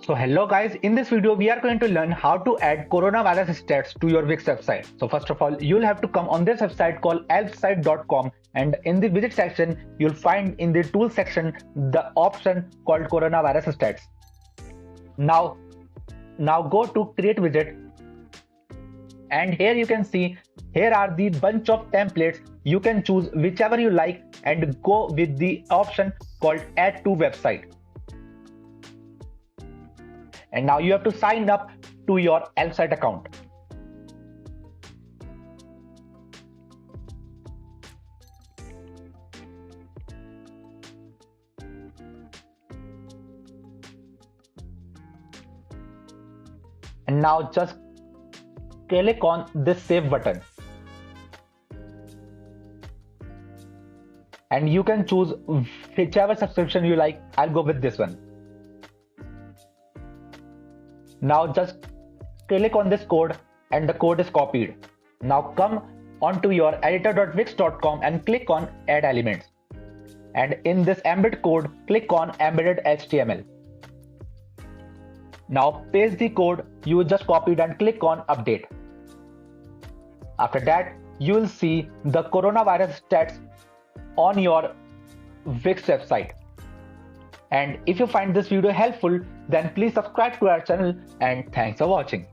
So hello guys, in this video we are going to learn how to add coronavirus stats to your Wix website. So first of all, you'll have to come on this website called elfsite.com, and in the widget section, you'll find in the tools section the option called coronavirus stats. Now go to create widget, and here you can see here are the bunch of templates. You can choose whichever you like and go with the option called add to website. And now you have to sign up to your Elfsite account. And now just click on this save button. And you can choose whichever subscription you like. I'll go with this one. Now just click on this code and the code is copied. Now come onto your editor.wix.com and click on add elements. And in this embed code, click on embedded HTML. Now paste the code you just copied and click on update. After that, you will see the coronavirus stats on your Wix website. And if you find this video helpful, then please subscribe to our channel, and thanks for watching.